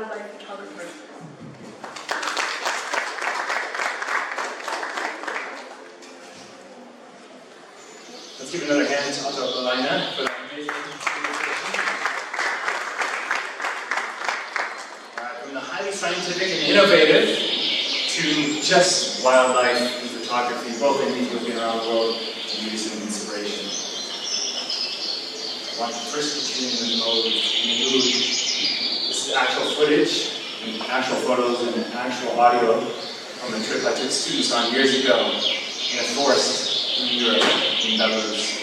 wildlife photographer. Let's give another hand to Otto Balina for that amazing presentation. From the highly scientific and innovative to just wildlife and photography, both in Ethiopia and around the world, to give you some inspiration. I want to first get you in the mood. This is actual footage, and actual photos, and actual audio from a trip I took students on years ago in a forest in Europe, in Belarus.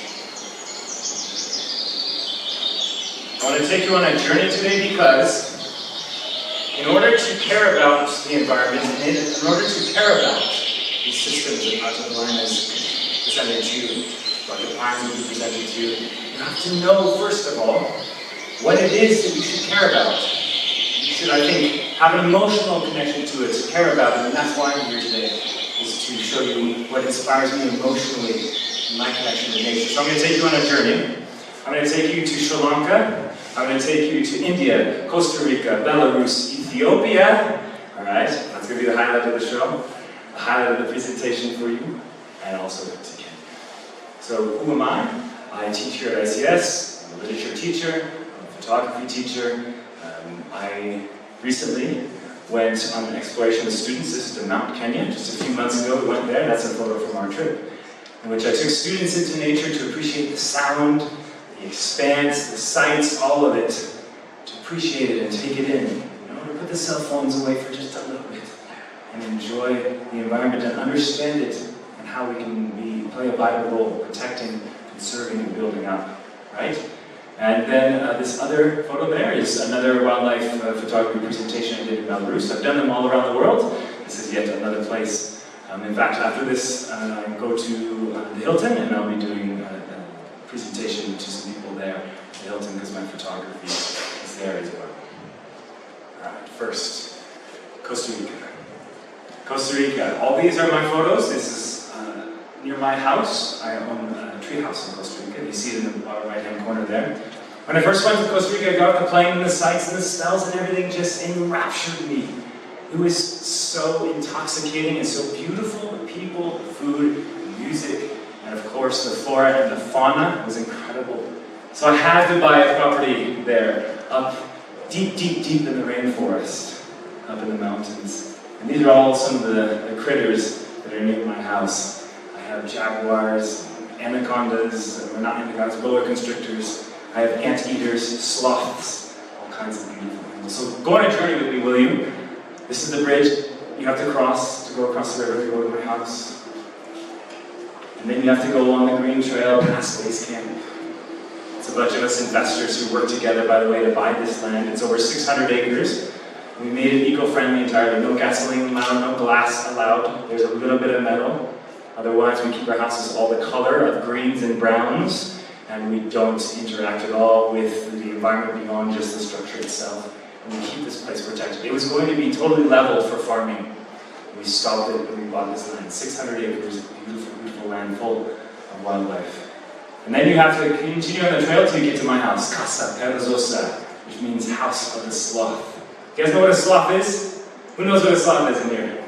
I want to take you on a journey today because in order to care about the environment, and in order to care about these systems that Otto Balina has presented to you, Dr. Pines will be presented to you, you have to know, first of all, what it is that you should care about. You should, I think, have an emotional connection to it, to care about it, and that's why I'm here today, is to show you what inspires me emotionally in my connection to nature. So I'm going to take you on a journey. I'm going to take you to Sri Lanka. I'm going to take you to India, Costa Rica, Belarus, Ethiopia. All right, that's going to be the highlight of the show, the highlight of the presentation for you, and also to Kenya. So who am I? I teach here at ICS. I'm a literature teacher. I'm a photography teacher. I recently went on an exploration with students. This is to Mount Kenya. Just a few months ago, we went there. That's a photo from our trip, in which I took students into nature to appreciate the sound, the expanse, the sights, all of it, to appreciate it and take it in. You know, to put the cell phones away for just a little bit and enjoy the environment and understand it and how we can play a vital role protecting, conserving, and building up, right? And then this other photo there is another wildlife photography presentation I did in Belarus. I've done them all around the world. This is yet another place. In fact, after this, I go to the Hilton, and I'll be doing a presentation to some people there at the Hilton because my photography is there as well. All right, first, Costa Rica. Costa Rica. All these are my photos. This is near my house. I own a tree house in Costa Rica. You see it in the bottom right-hand corner there. When I first went to Costa Rica, I got off the plane, and the sights and the smells and everything just enraptured me. It was so intoxicating and so beautiful. The people, the food, the music, and of course the flora and the fauna was incredible. So I had to buy a property there, up deep, deep, deep in the rainforest, up in the mountains. And these are all some of the critters that are near my house. I have jaguars, anacondas, or not anacondas, boa constrictors. I have anteaters, sloths, all kinds of beautiful animals. So go on a journey with me, will you? This is the bridge you have to cross to go across the river to go to my house. And then you have to go along the green trail past base camp. It's a bunch of us investors who work together, by the way, to buy this land. It's over 600 acres. We made it eco-friendly entirely. No gasoline allowed, no glass allowed. There's a little bit of metal. Otherwise, we keep our houses all the color of greens and browns, and we don't interact at all with the environment beyond just the structure itself. And we keep this place protected. It was going to be totally leveled for farming. We stopped it and we bought this land. 600 acres of beautiful, beautiful land full of wildlife. And then you have to continue on the trail till you get to my house, Casa Perezosa, which means house of the sloth. You guys know what a sloth is? Who knows what a sloth is in here?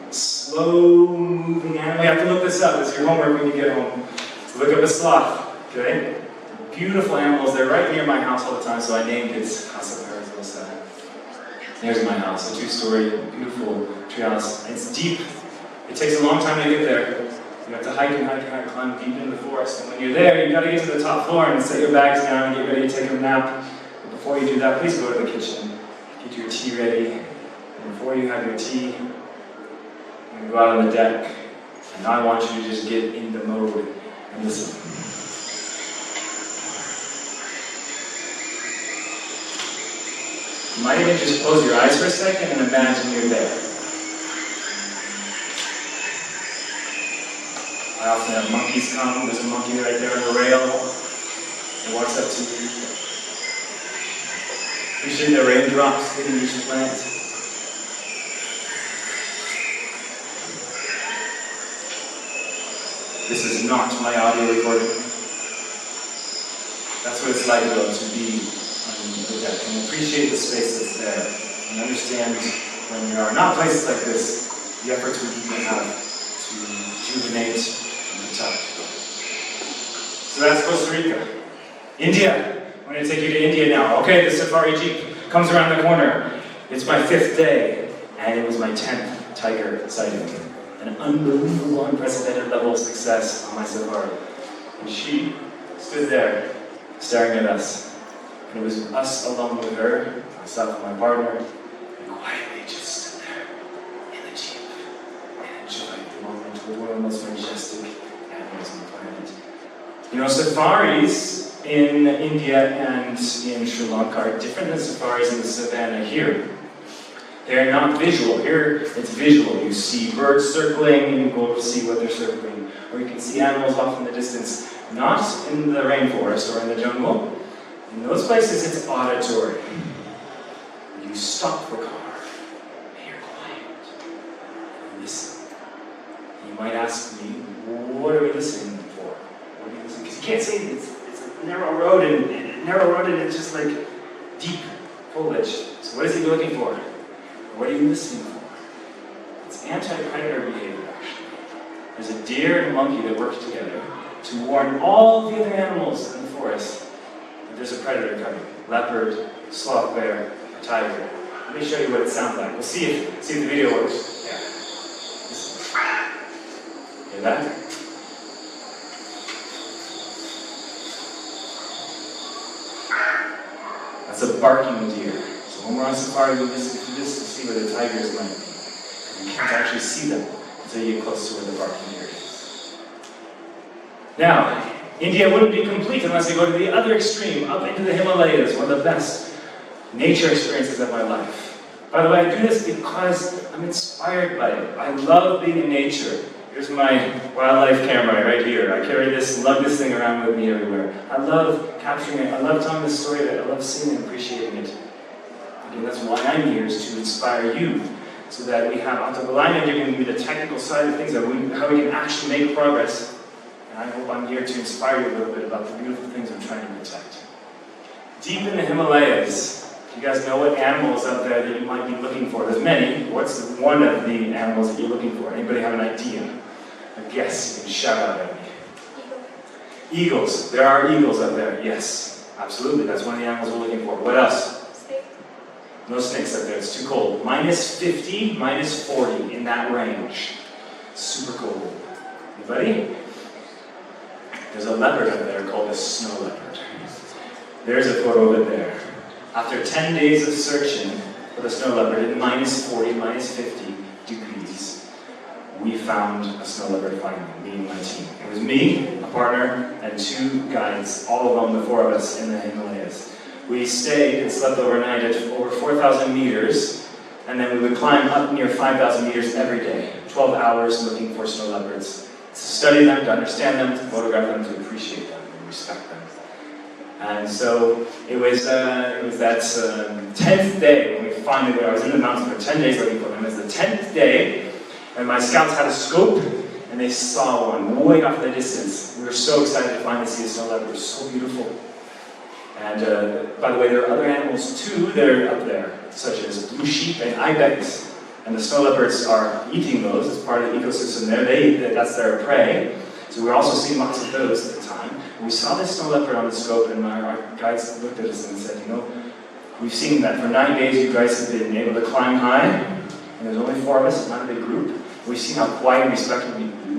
Slow-moving animal. You have to look this up. It's your homework when you get home. So look up a sloth, okay? Beautiful animals. They're right near my house all the time, so I named it Casa Perezosa. There's my house, a two-story, beautiful treehouse. It's deep. It takes a long time to get there. You have to hike and hike and hike, climb deep into the forest. And when you're there, you've got to get to the top floor and set your bags down and get ready to take a nap. But before you do that, please go to the kitchen. Get your tea ready. And before you have your tea, you go out on the deck. And now I want you to just get in the mode and listen. You might even just close your eyes for a second and imagine you're there. I often have monkeys come. There's a monkey right there on the rail. He walks up to you. Appreciate the raindrops hitting each plant. This is not my audio recording. That's what it's like though to be on the deck and appreciate the space that's there. and understand when there are not places like this, the efforts we need to have to rejuvenate and protect. So that's Costa Rica. India. I'm going to take you to India now. Okay, the safari jeep comes around the corner. It's my 5th day, and it was my 10th tiger sighting. An unbelievable, unprecedented level of success on my safari. And she stood there, staring at us. And it was us along with her, myself and my partner, and quietly just stood there in the jeep and enjoyed the moment with one of the most majestic animals on the planet. You know, safaris in India and in Sri Lanka are different than safaris in the savannah here. They're not visual. Here, it's visual. You see birds circling, and you go to see what they're circling. Or you can see animals off in the distance, not in the rainforest or in the jungle. In those places, it's auditory. You stop the car, and you're quiet, and listen. You might ask me, what are we listening for? What are you listening? Because you can't say it's a narrow road, and it's just like deep foliage. So what is he looking for? What are you listening for? It's anti-predator behavior, actually. There's a deer and a monkey that work together to warn all the other animals in the forest that there's a predator coming. Leopard, sloth bear, a tiger. Let me show you what it sounds like. We'll see if the video works. Yeah. Listen. Hear that? That's a barking deer. So when we're on safari, we listen to this to see where the tigers might be. You can't actually see them until you get close to where the barking deer is. Now, India wouldn't be complete unless you go to the other extreme, up into the Himalayas, one of the best nature experiences of my life. By the way, I do this because I'm inspired by it. I love being in nature. Here's my wildlife camera right here. I carry this, lug this thing around with me everywhere. I love capturing it. I love telling the story of it. I love seeing and appreciating it. Again, that's why I'm here, is to inspire you, so that we have onto the line and giving you the technical side of things, how we can actually make progress. And I hope I'm here to inspire you a little bit about the beautiful things I'm trying to protect. Deep in the Himalayas, you guys know what animals out there that you might be looking for? There's many. What's one of the animals that you're looking for? Anybody have an idea? A guess? You can shout out at me. Eagles. There are eagles out there. Yes, absolutely. That's one of the animals we're looking for. What else? Snake. No snakes up there. It's too cold. -50, -40 in that range. Super cold. Anybody? There's a leopard up there called a snow leopard. There's a photo of it there. After 10 days of searching for the snow leopard at -40, -50 degrees, we found a snow leopard finally, me and my team. It was me, a partner, and 2 guides, all of them, the 4 of us in the Himalayas. We stayed and slept overnight at over 4,000 meters, and then we would climb up near 5,000 meters every day, 12 hours looking for snow leopards, to study them, to understand them, to photograph them, to appreciate them, and respect them. And so it was that 10th day when we finally, I was in the mountains for 10 days looking for them. It was the 10th day, and my scouts had a scope, and they saw one way off in the distance. We were so excited to finally see a snow leopard. It was so beautiful. And by the way, there are other animals too that are up there, such as blue sheep and ibex. And the snow leopards are eating those as part of the ecosystem there. That's their prey. So we were also seeing lots of those at the time. And we saw this snow leopard on the scope, and our guides looked at us and said, you know, we've seen that for 9 days you guys have been able to climb high, and there's only 4 of us, not a big group. We've seen how quiet and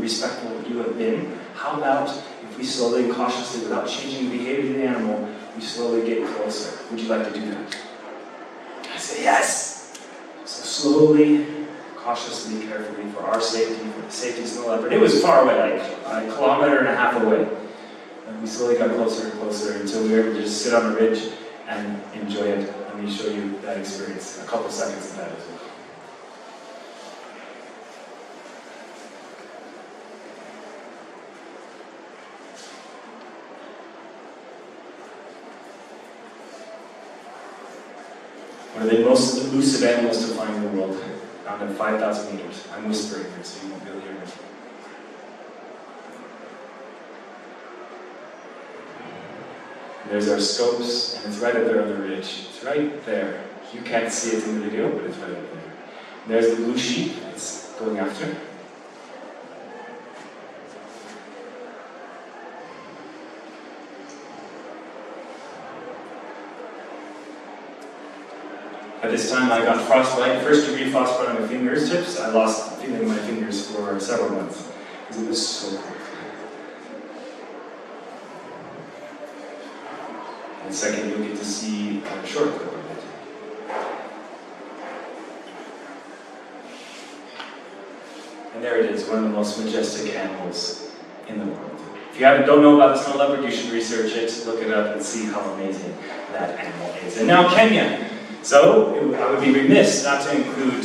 respectful you have been. How about if we slowly and cautiously, without changing the behavior of the animal, we slowly get closer? Would you like to do that? I said, yes! So slowly, cautiously, carefully, for our safety, for the safety of the snow leopard. It was far away, like a kilometer and a half away. And we slowly got closer and closer until we were able to just sit on a ridge and enjoy it. Let me show you that experience, a couple seconds of that as well. One of the most elusive animals to find in the world, found at 5,000 meters. I'm whispering here, so you won't be able to hear me. There's our scopes, and it's right up there on the ridge. It's right there, You can't see it in the video, but it's right up there. There's the blue sheep it's going after. At this time, I got frostbite, first-degree frostbite on my fingertips. I lost feeling in my fingers for several months because it was so cold. And second, you'll get to see a short clip of it. And there it is, one of the most majestic animals in the world. If you don't know about the snow leopard, you should research it, look it up, and see how amazing that animal is. And now Kenya. So, I would be remiss not to include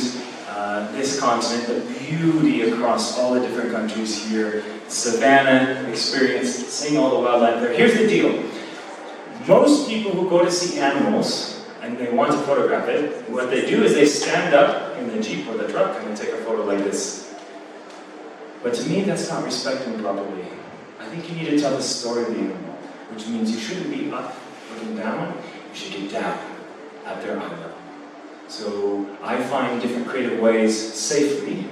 this continent, the beauty across all the different countries here, savanna experience, seeing all the wildlife there. Here's the deal. Most people who go to see animals, and they want to photograph it, what they do is they stand up in the Jeep or the truck and they take a photo like this. But to me, that's not respecting properly. I think you need to tell the story of the animal, which means you shouldn't be up looking down, you should get down at their eye level. So I find different creative ways safely,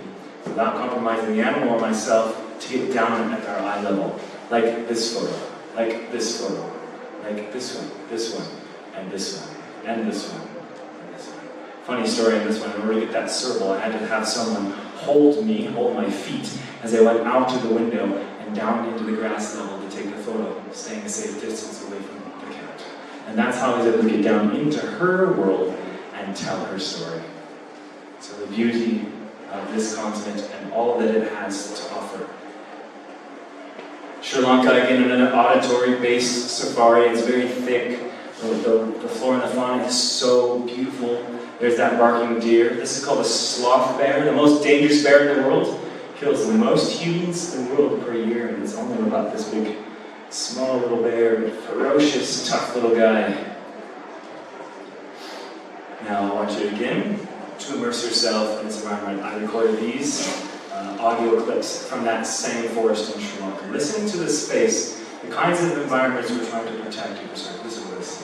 without compromising the animal or myself, to get down at their eye level. Like this photo, like this photo, like this one, and this one, and this one, and this one. Funny story in this one, in order to get that circle, I had to have someone hold my feet as I went out to the window and down into the grass level to take the photo, staying a safe distance away from the cat. And that's how I was able to get down into her world and tell her story. So the beauty of this continent and all that it has to offer. Sri Lanka, again, in an auditory-based safari. It's very thick. The flora and the fauna is so beautiful. There's that barking deer. This is called a sloth bear, the most dangerous bear in the world. Kills the most humans in the world per year, and it's only about this big. Small little bear, ferocious, tough little guy. Now I want you again to immerse yourself in its environment. I recorded these audio clips from that same forest in Sri Lanka. Listen to the space, the kinds of environments we're trying to protect and preserve. Listen to this.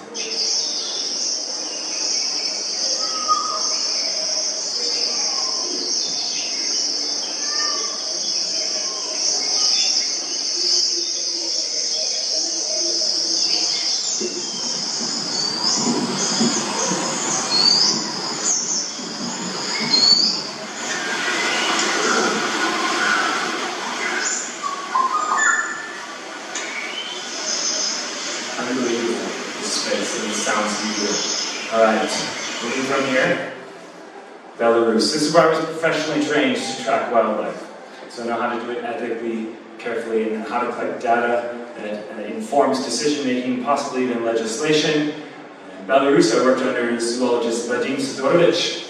Belarus. This is where I was professionally trained to track wildlife. So I know how to do it ethically, carefully, and how to collect data that informs decision-making, possibly even legislation. In Belarus, I worked under zoologist Vadim Sidorovich.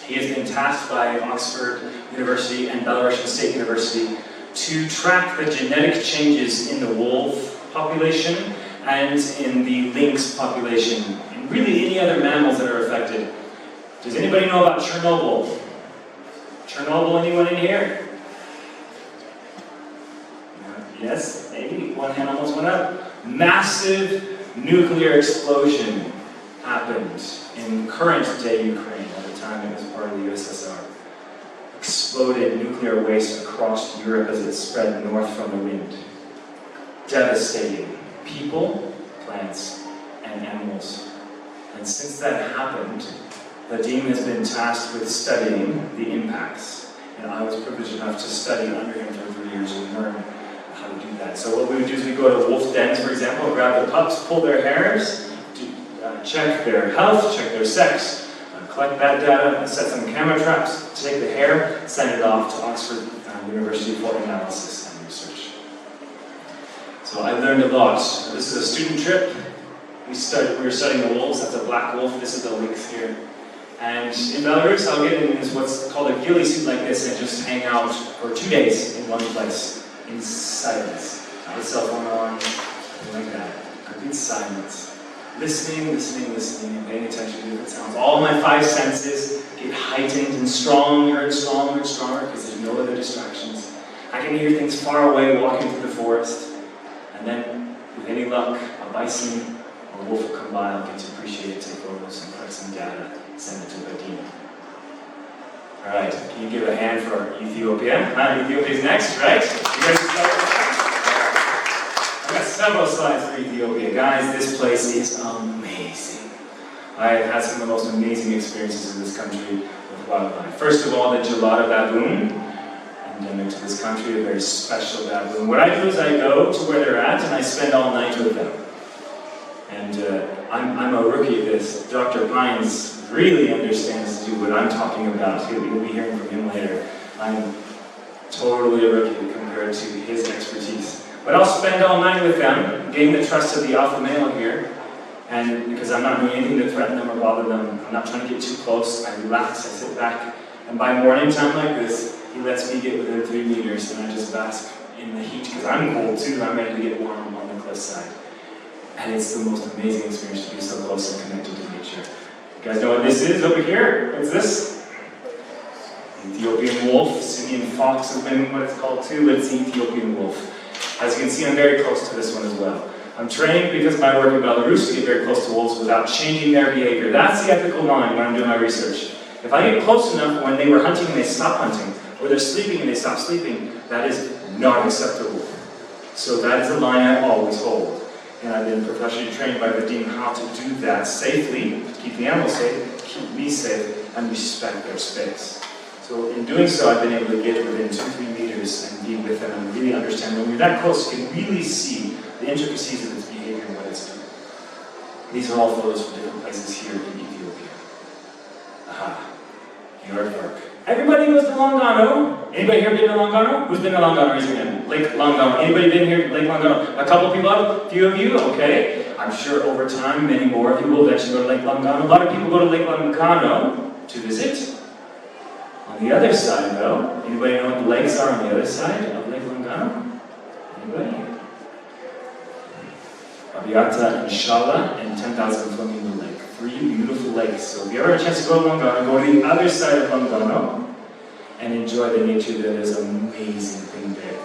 He has been tasked by Oxford University and Belarusian State University to track the genetic changes in the wolf population and in the lynx population, and really any other mammals that are affected. Does anybody know about Chernobyl? Chernobyl, anyone in here? Yes, maybe. One hand almost went up. Massive nuclear explosion happened in current-day Ukraine. At the time it was part of the USSR. Exploded nuclear waste across Europe as it spread north from the wind. Devastating. People, plants, and animals. And since that happened, Vadim has been tasked with studying the impacts. And I was privileged enough to study under him for 3 years and learn how to do that. So what we would do is we go to wolf dens, for example, grab the pups, pull their hairs, check their health, check their sex, collect that data, set some camera traps, take the hair, send it off to Oxford University for analysis and research. So I learned a lot. This is a student trip. We were studying the wolves. That's a black wolf. This is the lynx here. And in Belarus, I'll get in what's called a ghillie suit like this and just hang out for 2 days in one place, in silence. Not a cell phone on, nothing like that. Complete silence. Listening, and paying attention to different sounds. All my 5 senses get heightened and stronger and stronger and stronger because there's no other distractions. I can hear things far away walking through the forest. And then, with any luck, a bison or a wolf will come by, I'll get to appreciate it, take photos, and collect some data, send it to Vadim. Alright, can you give a hand for Ethiopia? Ethiopia's next, right? You guys start with that? I've got several slides for Ethiopia. Guys, this place is amazing. I have had some of the most amazing experiences in this country with wildlife. First of all, the gelato baboon, endemic to this country, a very special baboon. What I do is I go to where they're at and I spend all night with them. And I'm a rookie at this. Dr. Pines really understands to do what I'm talking about. You'll be hearing from him later. I'm totally a rookie compared to his expertise. But I'll spend all night with them, gain the trust of the alpha male here, and because I'm not doing anything to threaten them or bother them, I'm not trying to get too close, I relax, I sit back, and by morning time like this, he lets me get within 3 meters, and I just bask in the heat, because I'm cold too, I'm ready to get warm on the cliffside. And it's the most amazing experience to be so close and connected to nature. You guys know what this is over here? What's this? Ethiopian wolf, Simian fox has been what it's called too, but it's the Ethiopian wolf. As you can see, I'm very close to this one as well. I'm trained because of my work in Belarus to get very close to wolves without changing their behavior. That's the ethical line when I'm doing my research. If I get close enough when they were hunting and they stop hunting, or they're sleeping and they stop sleeping, that is not acceptable. So that is a line I always hold. And I've been professionally trained by Vadim how to do that safely, keep the animals safe, keep me safe, and respect their space. So in doing so, I've been able to get within 2-3 meters and be with them and really understand. When you're that close, you can really see the intricacies of its behavior and what it's doing. These are all photos from different places here in Ethiopia. Aha, York. Everybody goes to Longano. Anybody here been to Longano? Who's been to Longano? Raise your hand. Lake Longano. Anybody been here? Lake Longano. A couple people out? A few of you? Okay. I'm sure over time, many more of you will eventually go to Lake Longano. A lot of people go to Lake Longano to visit. On the other side, though, anybody know what the lakes are on the other side of Lake Longano? Anybody? Abiata and Shala and 10,000 Flamingo Lake. 3 beautiful lakes. So if you ever have a chance to go to Longano, go to the other side of Longano and enjoy the nature there. There's amazing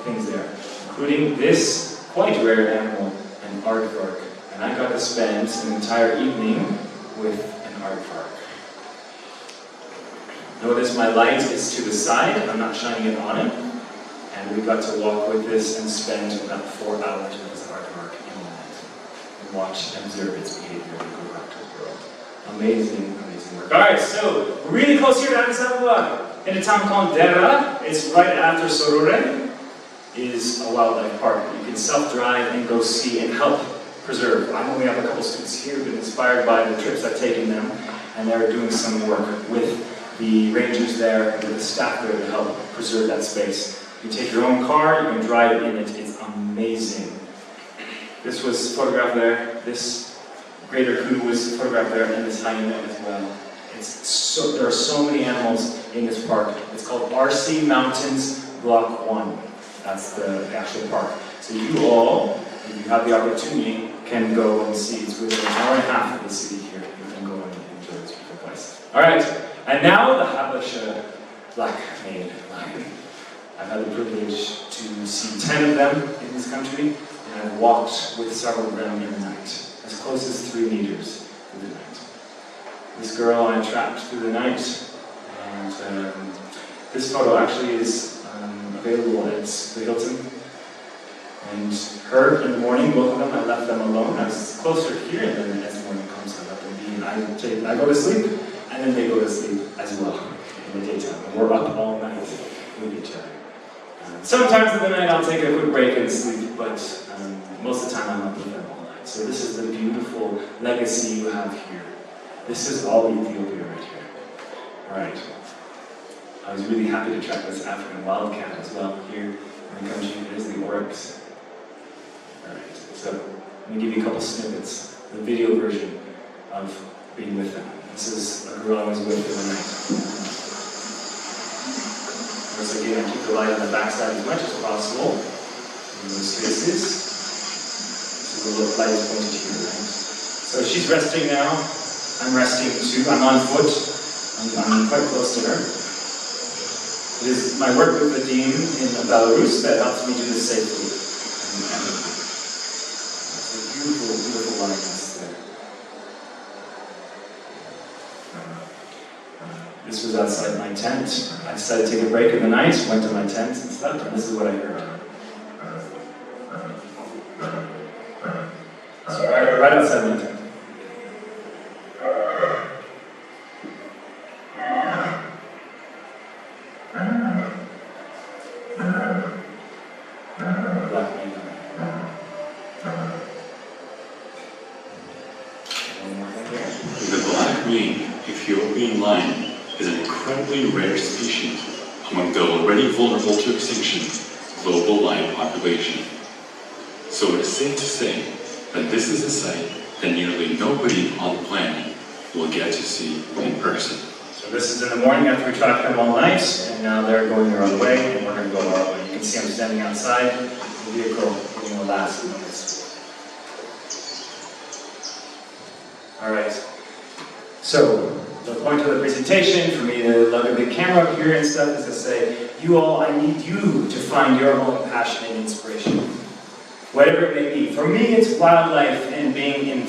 things there, including this quite rare animal, an aardvark. And I got to spend an entire evening with an aardvark. Notice my light is to the side, I'm not shining it on it. And we got to walk with this and spend about 4 hours with this aardvark in the night. And watch and observe its behavior and go back to the world. Amazing, amazing work. Alright, so we're really close here to Addis Ababa. In a town called Dera, it's right after Sorore, is a wildlife park. You can self-drive and go see and help preserve. I only have a couple students here who've been inspired by the trips I've taken them, and they're doing some work with the rangers there and with the staff there to help preserve that space. You take your own car, you can drive in it, it's amazing. This was photographed there, this greater kudu was photographed there, and this hyena as well. There are so many animals in this park. It's called RC Mountains Block 1. That's the actual park. So you all, if you have the opportunity, can go and see. It's within an hour and a half of the city here. You can go and enjoy this beautiful place. Alright, and now the Habesha black-maned lion. I've had the privilege to see 10 of them in this country, and I've walked with several of them in the night, as close as 3 meters through the night. This girl I trapped through the night, and this photo actually is available at the Hilton. And her in the morning, both of them, I left them alone. I was closer here, and then as the morning comes, I let them be. And I go to sleep, and then they go to sleep as well in the daytime. And we're up all night with each other. Sometimes in the night I'll take a quick break and sleep, but most of the time I'm up with them all night. So this is the beautiful legacy you have here. This is all Ethiopia right here. Alright. I was really happy to track this African wildcat as well here in the country. There's the oryx. Alright, so let me give you a couple snippets. The video version of being with them. This is a girl I was with in the night. Once again, I keep the light on the backside as much as possible. In those spaces. So the light is pointed here, right? So she's resting now. I'm resting too. I'm on foot. I'm quite close to her. It is my work with Vadim in Belarus that helps me do this safely and ethically. It's a beautiful, beautiful lioness there. This was outside my tent. I decided to take a break in the night, went to my tent and slept, and this is what I heard. So right outside my tent. The black-winged Ethiopian lion is an incredibly rare species among the already vulnerable to extinction global lion population. So it is safe to say that this is a sight that nearly nobody on the planet will get to see in person. So this is in the morning after we tracked them all night, and now they're going their own way, and we're going to go our way. You can see I'm standing outside the vehicle giving the last notice. Alright, so the point of the presentation, for me to lug a big camera up here and stuff, is to say, you all, I need you to find your own passion and inspiration. Whatever it may be. For me, it's wildlife and being in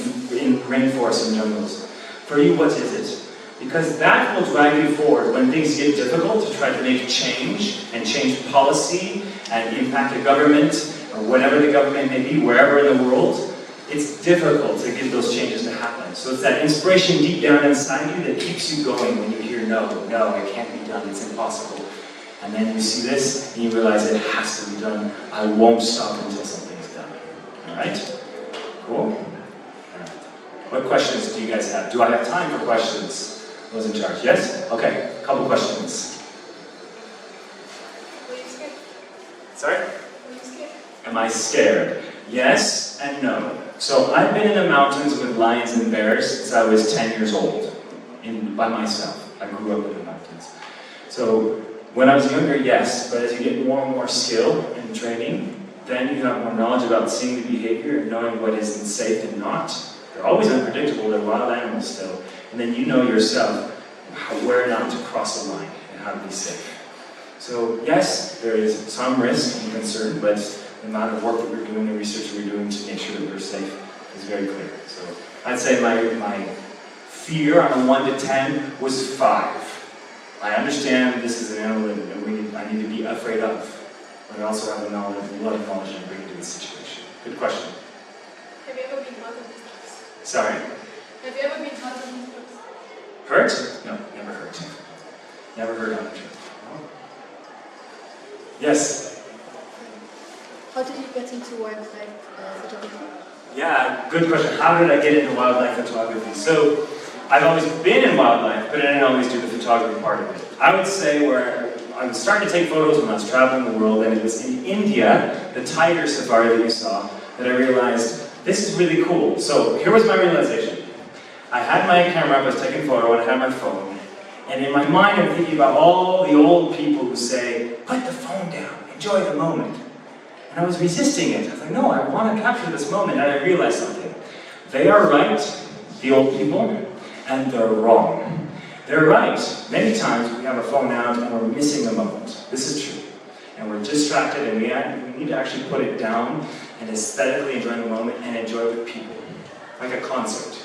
rainforests and jungles. For you, what is it? Because that will drive you forward when things get difficult to try to make change and change policy and impact a government or whatever the government may be, wherever in the world. It's difficult to get those changes to happen. So it's that inspiration deep down inside you that keeps you going when you hear no, it can't be done, it's impossible. And then you see this and you realize it has to be done. I won't stop until something's done. Alright? Cool? Alright. What questions do you guys have? Do I have time for questions? Those in charge? Yes? Okay, a couple questions. Were you scared? Sorry? Were you scared? Am I scared? Yes and no. So I've been in the mountains with lions and bears since I was 10 years old, by myself. I grew up in the mountains. So when I was younger, yes, but as you get more and more skill and training, then you have more knowledge about seeing the behavior and knowing what is safe and not. They're always unpredictable, they're wild animals still. And then you know yourself where not to cross a line and how to be safe. So yes, there is some risk and concern, but the amount of work that we're doing, the research we're doing to make sure that we're safe is very clear. So I'd say my fear on a 1 to 10 was 5. I understand this is an animal that I need to be afraid of, but I also have a lot of knowledge to bring to the situation. Good question. Have you ever been hurt on these dogs? Sorry? Have you ever been hurt on these dogs? Hurt? No, never hurt. Never hurt on a trip. Yes? How did you get into wildlife photography? Yeah, good question. How did I get into wildlife photography? So, I've always been in wildlife, but I didn't always do the photography part of it. I would say where I was starting to take photos when I was traveling the world, and it was in India, the tiger safari that you saw, that I realized, this is really cool. So, here was my realization. I had my camera up, I was taking a photo, and I had my phone, and in my mind I'm thinking about all the old people who say, put the phone down, enjoy the moment. And I was resisting it. I was like, no, I want to capture this moment. And I realized something. They are right, the old people, and they're wrong. They're right. Many times we have a phone out and we're missing the moment. This is true. And we're distracted and we need to actually put it down and aesthetically enjoy the moment and enjoy it with people. Like a concert.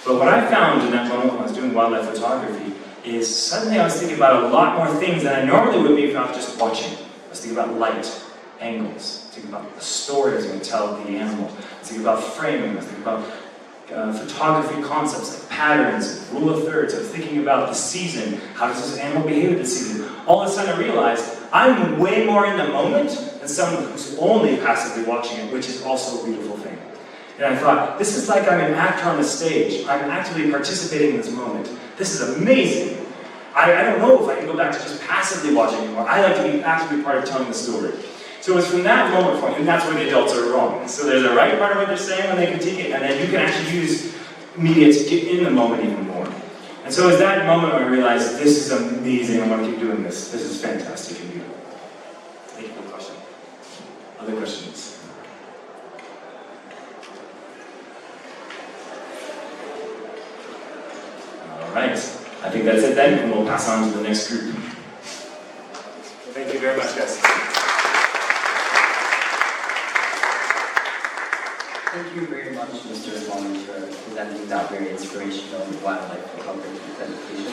But what I found in that moment when I was doing wildlife photography is suddenly I was thinking about a lot more things than I normally would be if I was just watching. I was thinking about light, angles. Think about the story I was going to tell the animal. Think about framing. Think about photography concepts like patterns, rule of thirds. I was thinking about the season. How does this animal behave this season? All of a sudden I realized I'm way more in the moment than someone who's only passively watching it, which is also a beautiful thing. And I thought, this is like I'm an actor on a stage. I'm actively participating in this moment. This is amazing. I don't know if I can go back to just passively watching anymore. I like to be actively part of telling the story. So it's from that moment point, and that's where the adults are wrong. So there's a right part of what they're saying when they critique it, and then you can actually use media to get in the moment even more. And so it's that moment where I realized, this is amazing, I want to keep doing this. This is fantastic and beautiful. Thank you for the question. Other questions? All right. I think that's it then, and we'll pass on to the next group. Thank you very much, guys. Thank you very much, Mr. Smalley, for presenting that very inspirational wildlife photography presentation.